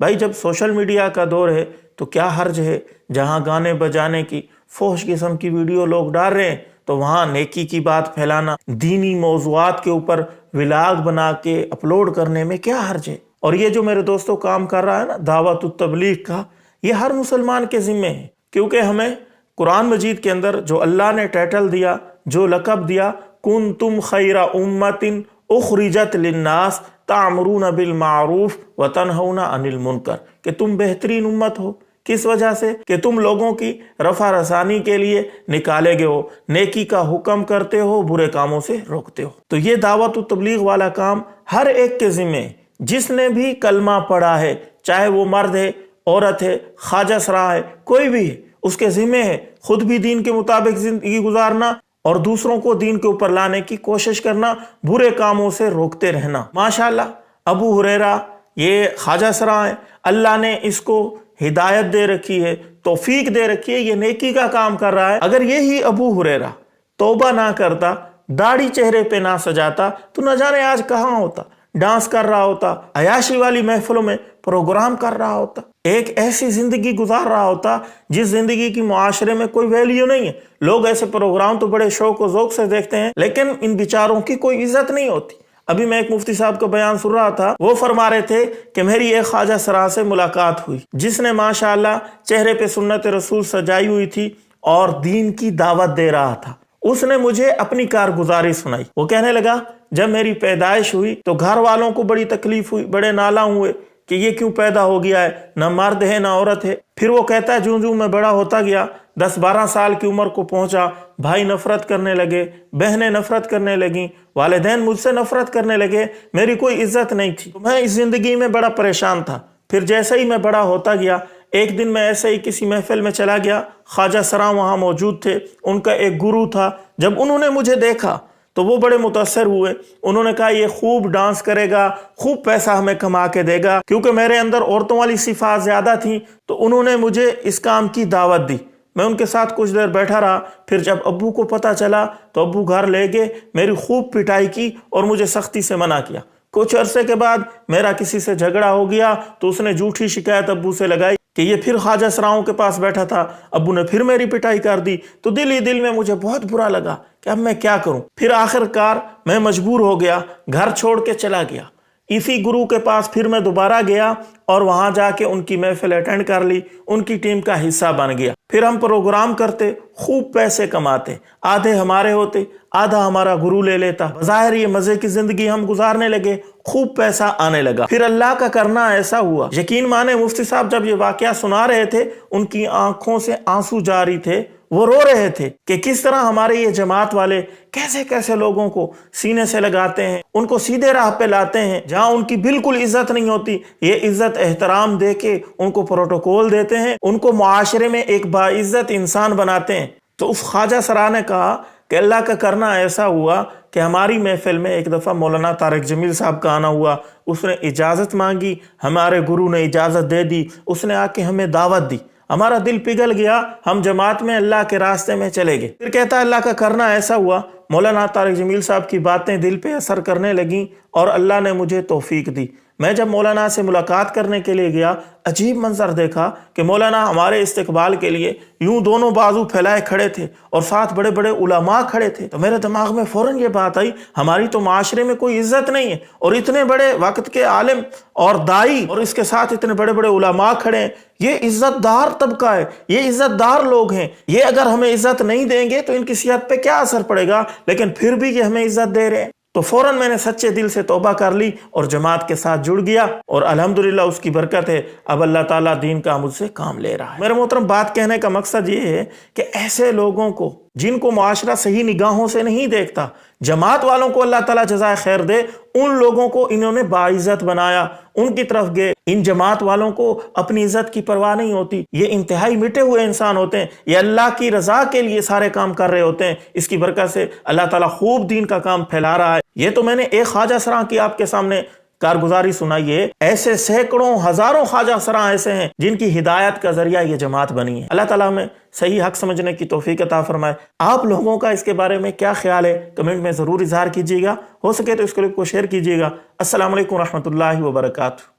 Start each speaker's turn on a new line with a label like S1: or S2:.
S1: بھائی جب social media کا دور ہے تو کیا حرج ہے جہاں گانے بجانے کی فحش قسم کی ویڈیو لوگ ڈال رہے ہیں تو وہاں نیکی کی بات پھیلانا، دینی موضوعات کے اوپر ولاگ بنا کے اپلوڈ کرنے میں کیا حرج ہے؟ اور یہ جو میرے دوستوں کام کر رہا ہے نا دعوت التبلیغ کا، یہ ہر مسلمان کے ذمے ہے، کیونکہ ہمیں قرآن مجید کے اندر جو اللہ نے ٹائٹل دیا، جو لقب دیا، کنتم خیر امت اخرجت للناس تعمرون بالمعروف وتنہون عن المنکر، کہ تم بہترین امت ہو۔ کس وجہ سے؟ کہ تم لوگوں کی رفع رسانی کے لیے نکالے گئے ہو، نیکی کا حکم کرتے ہو، برے کاموں سے روکتے ہو۔ تو یہ دعوت و تبلیغ والا کام ہر ایک کے ذمہ ہے، جس نے بھی کلمہ پڑھا ہے، چاہے وہ مرد ہے، عورت ہے، خواجہ سرا ہے، کوئی بھی ہے، اس کے ذمہ ہے خود بھی دین کے مطابق زندگی گزارنا اور دوسروں کو دین کے اوپر لانے کی کوشش کرنا، برے کاموں سے روکتے رہنا۔ ماشاءاللہ ابو ہریرہ یہ خواجہ سرا ہے، اللہ نے اس کو ہدایت دے رکھی ہے، توفیق دے رکھی ہے، یہ نیکی کا کام کر رہا ہے۔ اگر یہی ابو ہریرہ توبہ نہ کرتا، داڑھی چہرے پہ نہ سجاتا تو نہ جانے آج کہاں ہوتا، ڈانس کر رہا ہوتا، عیاشی والی محفلوں میں پروگرام کر رہا ہوتا، ایک ایسی زندگی گزار رہا ہوتا جس زندگی کی معاشرے میں کوئی ویلیو نہیں ہے۔ لوگ ایسے پروگرام تو بڑے شوق و ذوق سے دیکھتے ہیں، لیکن ان بیچاروں کی کوئی عزت نہیں ہوتی۔ ابھی میں ایک مفتی صاحب کا بیان سن رہا تھا، وہ فرما رہے تھے کہ میری ایک خواجہ سرا سے ملاقات ہوئی جس نے ماشاءاللہ چہرے پہ سنت رسول سجائی ہوئی تھی اور دین کی دعوت دے رہا تھا۔ اس نے مجھے اپنی کارگزاری سنائی۔ وہ کہنے لگا جب میری پیدائش ہوئی تو گھر والوں کو بڑی تکلیف ہوئی، بڑے نالہ ہوئے کہ یہ کیوں پیدا ہو گیا ہے، نہ مرد ہے نہ عورت ہے۔ پھر وہ کہتا ہے جوں میں بڑا ہوتا گیا، 10-12 سال کی عمر کو پہنچا، بھائی نفرت کرنے لگے، بہنیں نفرت کرنے لگیں، والدین مجھ سے نفرت کرنے لگے، میری کوئی عزت نہیں تھی، میں اس زندگی میں بڑا پریشان تھا۔ پھر جیسے ہی میں بڑا ہوتا گیا، ایک دن میں ایسے ہی کسی محفل میں چلا گیا، خواجہ سرا وہاں موجود تھے، ان کا ایک گرو تھا۔ جب انہوں نے مجھے دیکھا تو وہ بڑے متاثر ہوئے، انہوں نے کہا یہ خوب ڈانس کرے گا، خوب پیسہ ہمیں کما کے دے گا۔ کیونکہ میرے اندر عورتوں والی صفات زیادہ تھیں تو انہوں نے مجھے اس کام کی دعوت دی۔ میں ان کے ساتھ کچھ دیر بیٹھا رہا، پھر جب ابو کو پتہ چلا تو ابو گھر لے گئے، میری خوب پٹائی کی اور مجھے سختی سے منع کیا۔ کچھ عرصے کے بعد میرا کسی سے جھگڑا ہو گیا تو اس نے جھوٹی شکایت ابو سے لگائی کہ یہ پھر خواجہ سراؤں کے پاس بیٹھا تھا، ابو نے پھر میری پٹائی کر دی۔ تو دل ہی دل میں مجھے بہت برا لگا کہ اب میں کیا کروں۔ پھر آخر کار میں مجبور ہو گیا، گھر چھوڑ کے چلا گیا۔ اسی گرو کے پاس پھر میں دوبارہ گیا اور وہاں جا کے ان کی محفل اٹینڈ کر لی، ان کی ٹیم کا حصہ بن گیا۔ پھر ہم پروگرام کرتے، خوب پیسے کماتے، آدھے ہمارے ہوتے، آدھا ہمارا گرو لے لیتا۔ بظاہر یہ مزے کی زندگی ہم گزارنے لگے، خوب پیسہ آنے لگا۔ پھر اللہ کا کرنا ایسا ہوا، یقین مانے مفتی صاحب جب یہ واقعہ سنا رہے تھے ان کی آنکھوں سے آنسو جاری تھے، وہ رو رہے تھے کہ کس طرح ہمارے یہ جماعت والے کیسے کیسے لوگوں کو سینے سے لگاتے ہیں، ان کو سیدھے راہ پہ لاتے ہیں، جہاں ان کی بالکل عزت نہیں ہوتی یہ عزت احترام دے کے ان کو پروٹوکول دیتے ہیں، ان کو معاشرے میں ایک باعزت انسان بناتے ہیں۔ تو اس خواجہ سرا نے کہا کہ اللہ کا کرنا ایسا ہوا کہ ہماری محفل میں ایک دفعہ مولانا طارق جمیل صاحب کا آنا ہوا، اس نے اجازت مانگی، ہمارے گرو نے اجازت دے دی، اس نے آ کے ہمیں دعوت دی، ہمارا دل پگھل گیا، ہم جماعت میں اللہ کے راستے میں چلے گئے۔ پھر کہتا ہے اللہ کا کرنا ایسا ہوا، مولانا طارق جمیل صاحب کی باتیں دل پہ اثر کرنے لگیں اور اللہ نے مجھے توفیق دی۔ میں جب مولانا سے ملاقات کرنے کے لیے گیا، عجیب منظر دیکھا کہ مولانا ہمارے استقبال کے لیے یوں دونوں بازو پھیلائے کھڑے تھے اور ساتھ بڑے بڑے علماء کھڑے تھے۔ تو میرے دماغ میں فوراً یہ بات آئی، ہماری تو معاشرے میں کوئی عزت نہیں ہے اور اتنے بڑے وقت کے عالم اور دائی اور اس کے ساتھ اتنے بڑے بڑے علماء کھڑے ہیں، یہ عزت دار طبقہ ہے، یہ عزت دار لوگ ہیں، یہ اگر ہمیں عزت نہیں دیں گے تو ان کی صحت پہ کیا اثر پڑے گا، لیکن پھر بھی یہ ہمیں عزت دے رہے ہیں۔ تو فوراً میں نے سچے دل سے توبہ کر لی اور جماعت کے ساتھ جڑ گیا، اور الحمدللہ اس کی برکت ہے اب اللہ تعالیٰ دین کا مجھ سے کام لے رہا ہے۔ میرے محترم، بات کہنے کا مقصد یہ ہے کہ ایسے لوگوں کو جن کو معاشرہ صحیح نگاہوں سے نہیں دیکھتا، جماعت والوں کو اللہ تعالیٰ جزائے خیر دے، ان لوگوں کو انہوں نے باعزت بنایا، ان کی طرف گئے۔ ان جماعت والوں کو اپنی عزت کی پرواہ نہیں ہوتی، یہ انتہائی مٹے ہوئے انسان ہوتے ہیں، یہ اللہ کی رضا کے لیے سارے کام کر رہے ہوتے ہیں، اس کی برکت سے اللہ تعالیٰ خوب دین کا کام پھیلا رہا ہے۔ یہ تو میں نے ایک خواجہ سراں کی آپ کے سامنے کارگزاری سنائی ہے، ایسے سینکڑوں ہزاروں خواجہ سراں ایسے ہیں جن کی ہدایت کا ذریعہ یہ جماعت بنی ہے۔ اللہ تعالیٰ ہمیں صحیح حق سمجھنے کی توفیق عطا فرمائے۔ آپ لوگوں کا اس کے بارے میں کیا خیال ہے کمنٹ میں ضرور اظہار کیجیے گا، ہو سکے تو اس کلپ کو شیئر کیجیے گا۔ السلام علیکم ورحمۃ اللہ وبرکاتہ۔